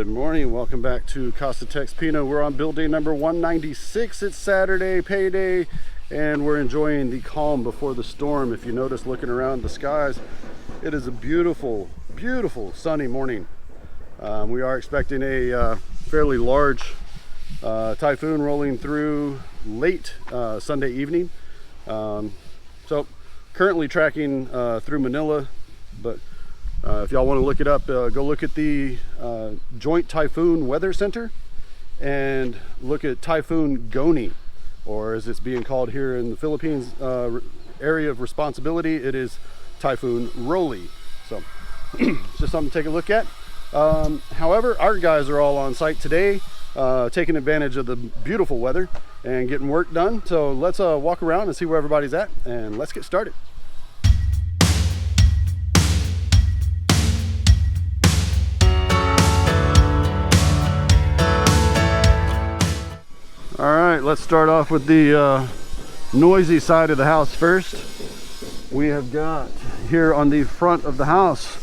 Good morning, welcome back to casa.texpina. We're on build day number 196. It's Saturday, payday, and we're enjoying the calm before the storm. If you notice looking around the skies, it is a beautiful, beautiful sunny morning. We are expecting a fairly large typhoon rolling through late Sunday evening. So currently tracking through Manila, but if y'all want to look it up, go look at the Joint Typhoon Weather Center and look at Typhoon Goni, or as it's being called here in the Philippines area of responsibility, it is Typhoon Rolly. So it's just something to take a look at. However, our guys are all on site today, taking advantage of the beautiful weather and getting work done. So let's walk around and see where everybody's at, and let's get started. All right, let's start off with the noisy side of the house first. We have got here on the front of the house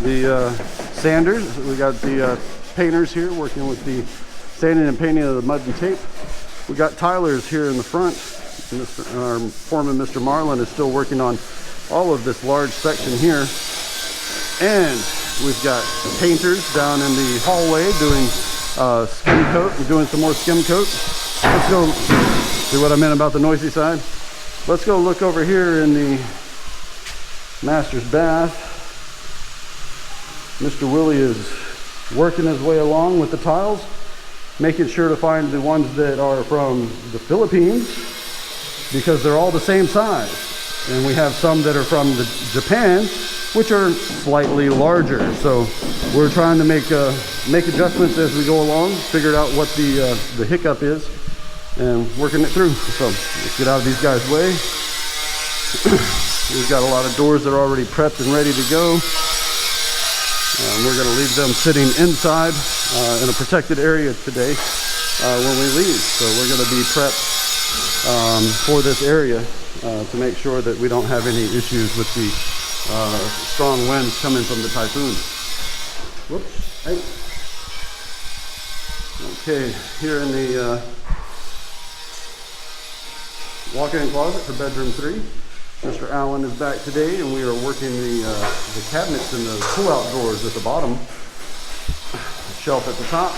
the sanders. We got the painters here working with the sanding and painting of the mud and tape. We got tilers here in the front. Our foreman, Mr. Marlin, is still working on all of this large section here. And we've got painters down in the hallway doing skim coat. We're doing some more skim coat. Let's go see what I meant about the noisy side. Let's go look over here in the master's bath. Mr. Willie is working his way along with the tiles, making sure to find the ones that are from the Philippines, because they're all the same size. And we have some that are from Japan, which are slightly larger. So we're trying to make adjustments as we go along, figure out what the hiccup is, and working it through. So let's get out of these guys' way. We've got a lot of doors that are already prepped and ready to go. We're going to leave them sitting inside in a protected area today when we leave. So we're going to be prepped for this area to make sure that we don't have any issues with the strong winds coming from the typhoon. Whoops. Hey. Okay, here in the walk-in closet for bedroom 3. Mr. Allen is back today, and we are working the cabinets and the pull-out drawers at the bottom. Shelf at the top.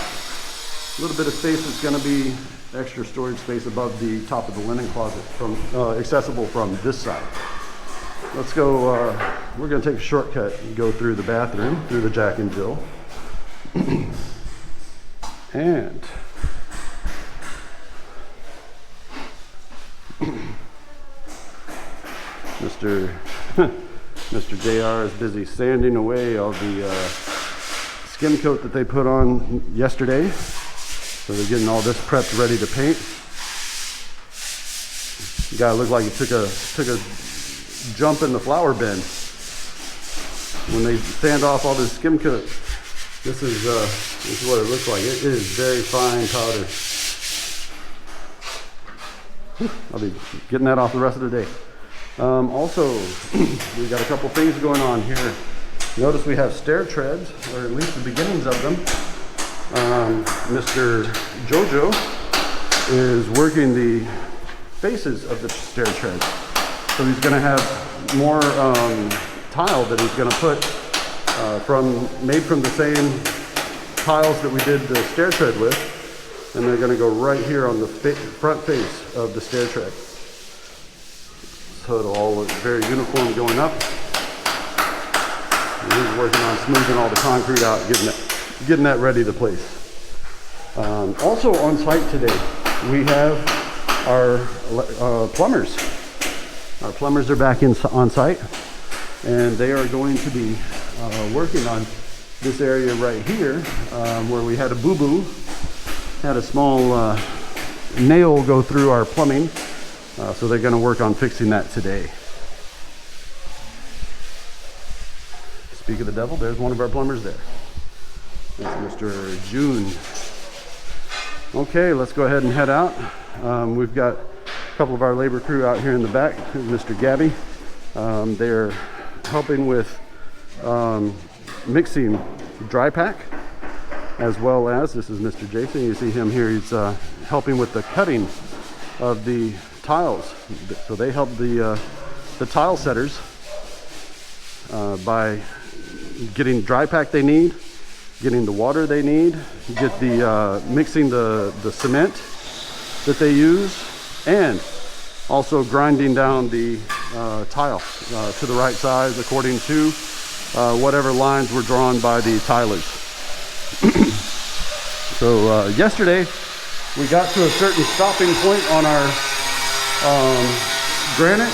A little bit of space that's going to be extra storage space above the top of the linen closet, from accessible from this side. Let's go, we're going to take a shortcut and go through the bathroom, through the Jack and Jill. And Mr. JR is busy sanding away all the skim coat that they put on yesterday. So they're getting all this prepped, ready to paint. The guy looked like he took a jump in the flour bin when they sand off all this skim coat. This is what it looks like. It is very fine powder. I'll be getting that off the rest of the day. Also, we've got a couple things going on here. Notice we have stair treads, or at least the beginnings of them. Mr. Jojo is working the faces of the stair treads. So he's going to have more tile that he's going to put made from the same tiles that we did the stair tread with, and they're going to go right here on the front face of the stair tread. So it'll all look very uniform going up. And he's working on smoothing all the concrete out, getting that ready to place. Also on site today, we have our plumbers. Our plumbers are back on site, and they are going to be working on this area right here where we had a boo-boo, had a small nail go through our plumbing, so they're going to work on fixing that today. Speak of the devil, there's one of our plumbers there. That's Mr. June. Okay, let's go ahead and head out. We've got a couple of our labor crew out here in the back. Mr. Gabby. They're helping with mixing dry pack, as well as, this is Mr. Jason, you see him here, he's helping with the cutting of the tiles. So they help the tile setters by getting dry pack they need, getting the water they need, get the mixing the cement that they use, and also grinding down the tile to the right size according to whatever lines were drawn by the tilers. So yesterday we got to a certain stopping point on our granite.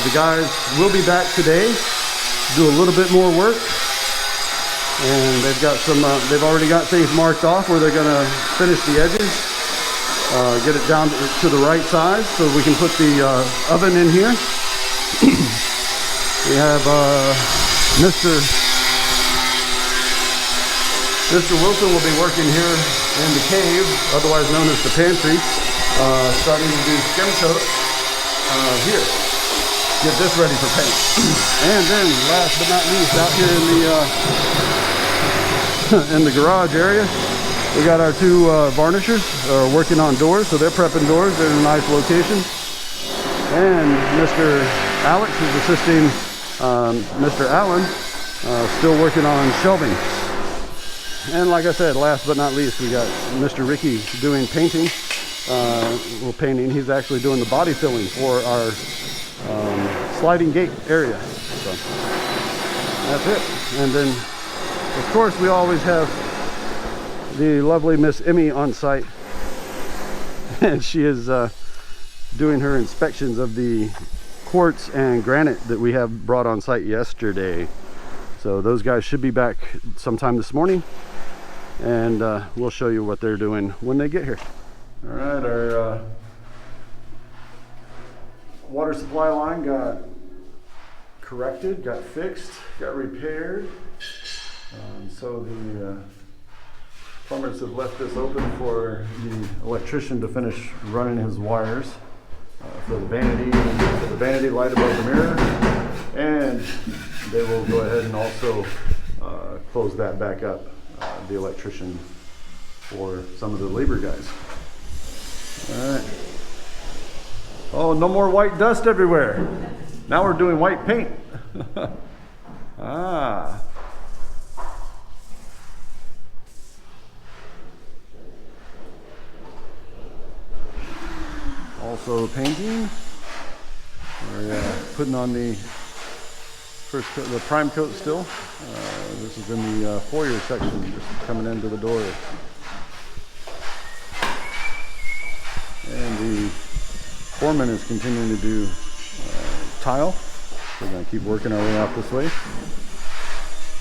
The guys will be back today, do a little bit more work, and they've got some they've already got things marked off where they're gonna finish the edges, get it down to the right size so we can put the oven in here. We have Mr. Wilson will be working here in the cave, otherwise known as the pantry, starting to do skim coat here. Get this ready for paint. And then last but not least, out here in the garage area, we got our two varnishers working on doors, so they're prepping doors. They're in a nice location. And Mr. Alex is assisting Mr. Allen, still working on shelving. And like I said, last but not least, we got Mr. Ricky doing painting. Well, painting, he's actually doing the body filling for our sliding gate area. So that's it. And then, of course, we always have the lovely Miss Emie on site. And she is doing her inspections of the quartz and granite that we have brought on site yesterday. So those guys should be back sometime this morning, and we'll show you what they're doing when they get here. All right, our water supply line got corrected, got fixed, got repaired. So the plumbers have left this open for the electrician to finish running his wires for the vanity light above the mirror, and they will go ahead and also close that back up, the electrician, for some of the labor guys. All right. Oh, no more white dust everywhere. Now we're doing white paint. Ah. Also painting. We're putting on the first coat, the prime coat still. This is in the foyer section, just coming into the door. And the foreman is continuing to do tile. We're going to keep working our way out this way,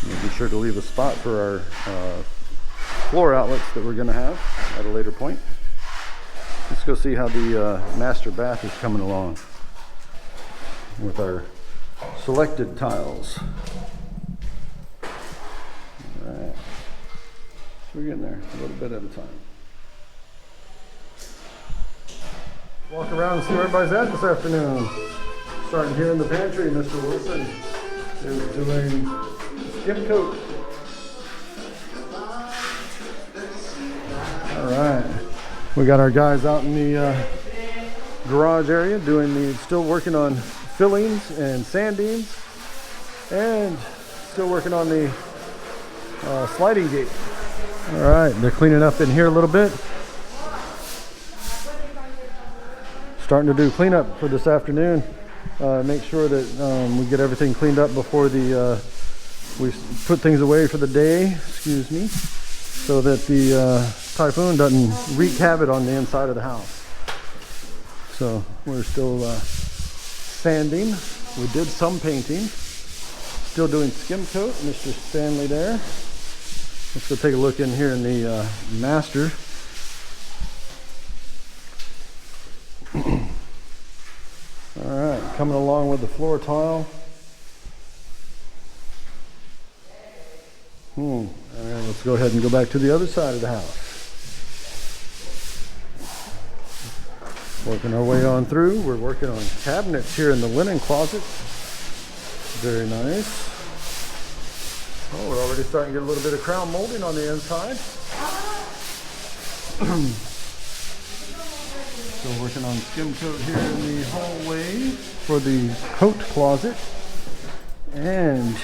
making sure to leave a spot for our floor outlets that we're going to have at a later point. Let's go see how the master bath is coming along with our selected tiles. All right, we're getting there a little bit at a time. Walk around and see where everybody's at this afternoon. Starting here in the pantry, Mr. Wilson is doing skim coat. All right, we got our guys out in the garage area still working on fillings and sandings, and still working on the sliding gate. All right, they're cleaning up in here a little bit. Starting to do cleanup for this afternoon. Make sure that we get everything cleaned up before we put things away for the day, excuse me, so that the Typhoon doesn't wreak havoc on the inside of the house. So we're still sanding. We did some painting. Still doing skim coat, Mr. Stanley there. Let's go take a look in here in the master. All right, coming along with the floor tile. And let's go ahead and go back to the other side of the house. Working our way on through. We're working on cabinets here in the linen closet. Very nice. Oh, we're already starting to get a little bit of crown molding on the inside. Still working on skim coat here in the hallway for the coat closet. And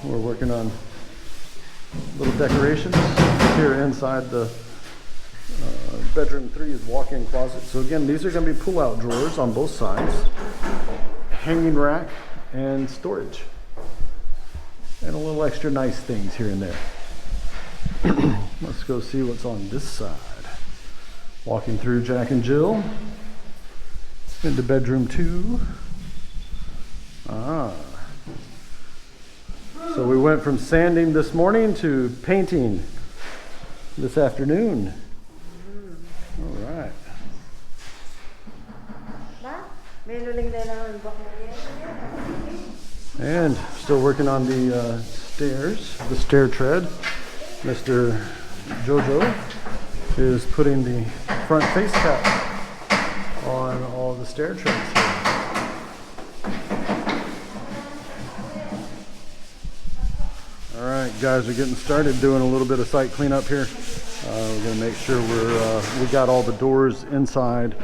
we're working on little decorations here inside the bedroom 3 is walk-in closet. So again, these are going to be pull-out drawers on both sides, hanging rack, and storage. And a little extra nice things here and there. Let's go see what's on this side. Walking through Jack and Jill into bedroom 2. So we went from sanding this morning to painting this afternoon. All right. And still working on the stairs, the stair tread. Mr. Jojo is putting the front face cap on all the stair treads here. All right, guys are getting started doing a little bit of site cleanup here. We're going to make sure we got all the doors inside,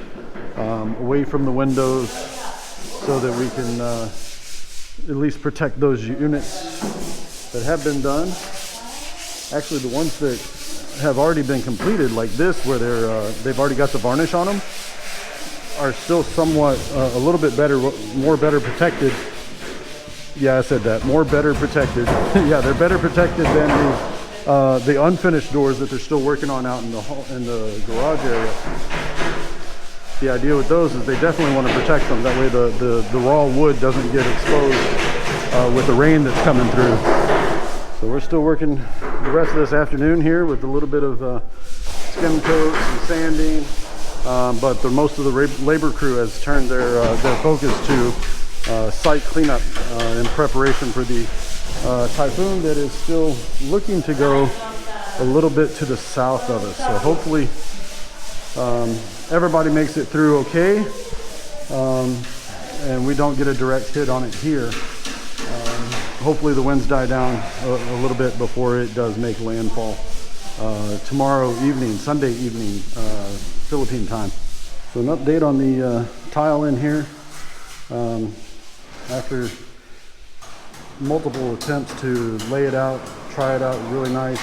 away from the windows, so that we can at least protect those units that have been done. Actually, the ones that have already been completed, like this, where they've already got the varnish on them, are still somewhat a little bit better, more better protected. Yeah, I said that. More better protected. Yeah, they're better protected than the unfinished doors that they're still working on out in the garage area. The idea with those is they definitely want to protect them. That way the raw wood doesn't get exposed with the rain that's coming through. So we're still working the rest of this afternoon here with a little bit of skim coats and sanding. But most of the labor crew has turned their focus to site cleanup in preparation for the Typhoon that is still looking to go a little bit to the south of us. So hopefully everybody makes it through okay, and we don't get a direct hit on it here. Hopefully the winds die down a little bit before it does make landfall tomorrow evening, Sunday evening, Philippine time. So an update on the tile in here. After multiple attempts to lay it out, try it out really nice,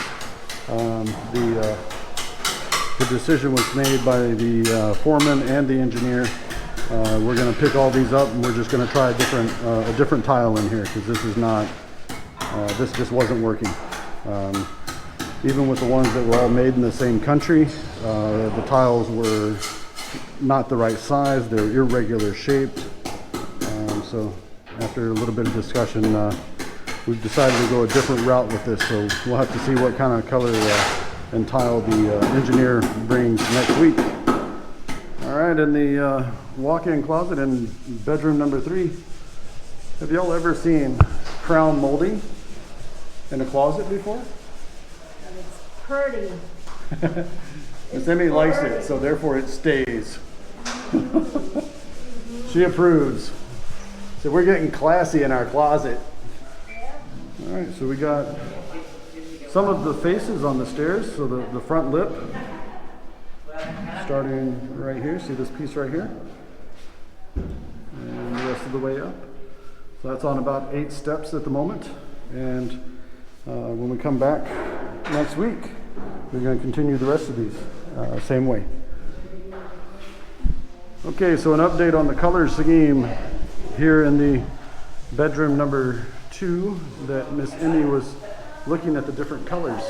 the decision was made by the foreman and the engineer. We're going to pick all these up, and we're just going to try a different tile in here, because this is not, this just wasn't working. Even with the ones that were all made in the same country, the tiles were not the right size. They're irregular shaped. So after a little bit of discussion, we've decided to go a different route with this. So we'll have to see what kind of color and tile the engineer brings next week. All right, in the walk-in closet in bedroom number 3, have y'all ever seen crown molding in a closet before? It's pretty. Miss Emie likes it, so therefore it stays. She approves. So we're getting classy in our closet. All right, so we got some of the faces on the stairs. So the front lip, starting right here. See this piece right here? And the rest of the way up. So that's on about 8 steps at the moment. And when we come back next week, we're going to continue the rest of these same way. Okay, so an update on the color scheme here in the bedroom number 2 that Miss Emie was looking at the different colors.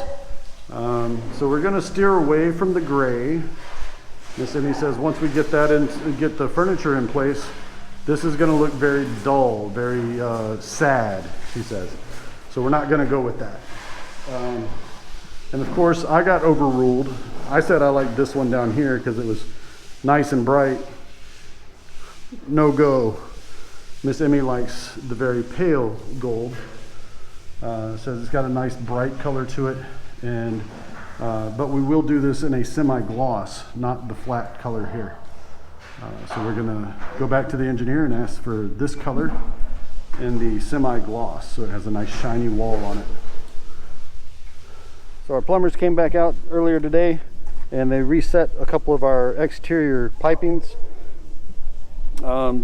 So we're going to steer away from the gray. Miss Emie says once we get that in, get the furniture in place, this is going to look very dull, very sad, she says. So we're not going to go with that. And of course, I got overruled. I said I liked this one down here because it was nice and bright. No go. Miss Emie likes the very pale gold. Says it's got a nice bright color to it, and but we will do this in a semi-gloss, not the flat color here. So we're gonna go back to the engineer and ask for this color in the semi-gloss, so it has a nice shiny wall on it. So our plumbers came back out earlier today and they reset a couple of our exterior pipings.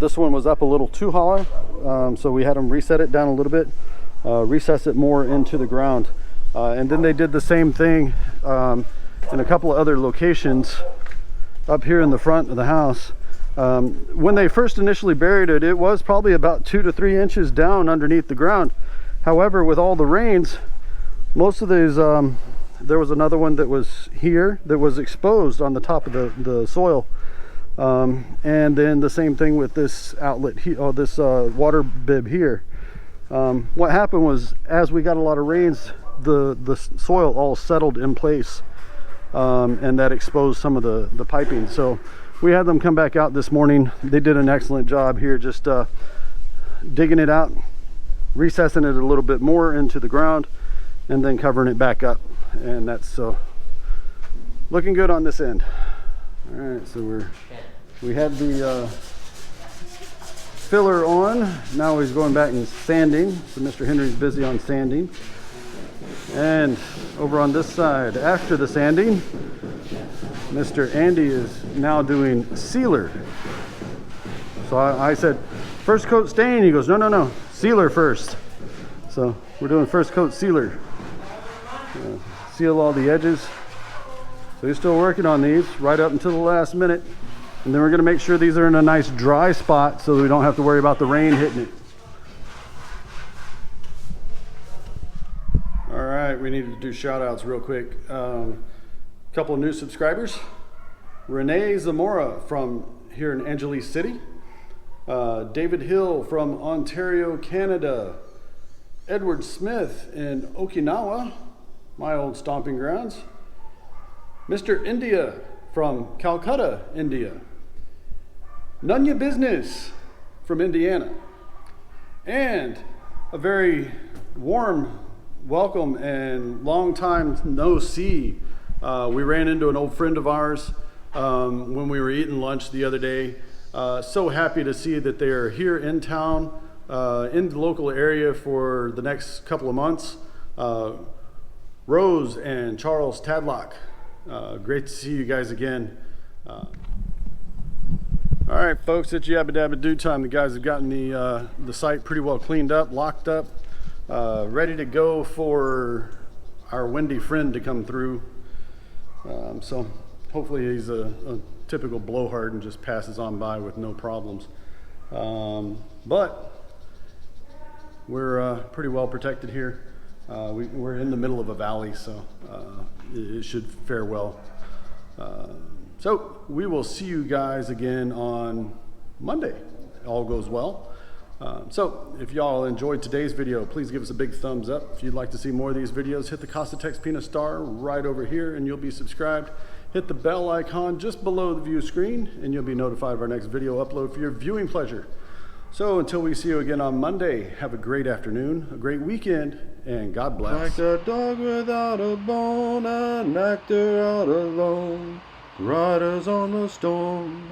This one was up a little too hollow, so we had them reset it down a little bit, recess it more into the ground. And then they did the same thing in a couple of other locations up here in the front of the house. When they first initially buried it, it was probably about 2 to 3 inches down underneath the ground. However, with all the rains, most of these, there was another one that was here that was exposed on the top of the soil. And then the same thing with this outlet here, or this water bib here. What happened was, as we got a lot of rains, the soil all settled in place, and that exposed some of the piping. So we had them come back out this morning. They did an excellent job here, just digging it out, recessing it a little bit more into the ground, and then covering it back up. And that's looking good on this end. All right, so we had the filler on. Now he's going back and sanding. So Mr. Henry's busy on sanding. And over on this side, after the sanding, Mr. Andy is now doing sealer. So I said, first coat stain. He goes, no, sealer first. So we're doing first coat sealer. Seal all the edges. So he's still working on these right up until the last minute. And then we're gonna make sure these are in a nice dry spot so that we don't have to worry about the rain hitting it. All right, we needed to do shout outs real quick. Couple of new subscribers. Renee Zamora from here in Angeles City. David Hill from Ontario, Canada. Edward Smith in Okinawa, my old stomping grounds. Mr. India from Calcutta, India. None Ya Business from Indiana. And a very warm welcome and long time no see. We ran into an old friend of ours when we were eating lunch the other day. So happy to see that they're here in town, in the local area for the next couple of months. Rose and Charles Tadlock, great to see you guys again. All right, folks, it's Yabba Dabba Doo time. The guys have gotten the site pretty well cleaned up, locked up, ready to go for our windy friend to come through. So hopefully he's a typical blowhard and just passes on by with no problems. But we're pretty well protected here. We're in the middle of a valley, so it should fare well. So we will see you guys again on Monday. All goes well. So if y'all enjoyed today's video, please give us a big thumbs up. If you'd like to see more of these videos, hit the casa.texpina star right over here and you'll be subscribed. Hit the bell icon just below the view screen and you'll be notified of our next video upload for your viewing pleasure. So until we see you again on Monday, have a great afternoon, a great weekend, and God bless. Like a dog without a bone, an actor out alone, riders on the storm.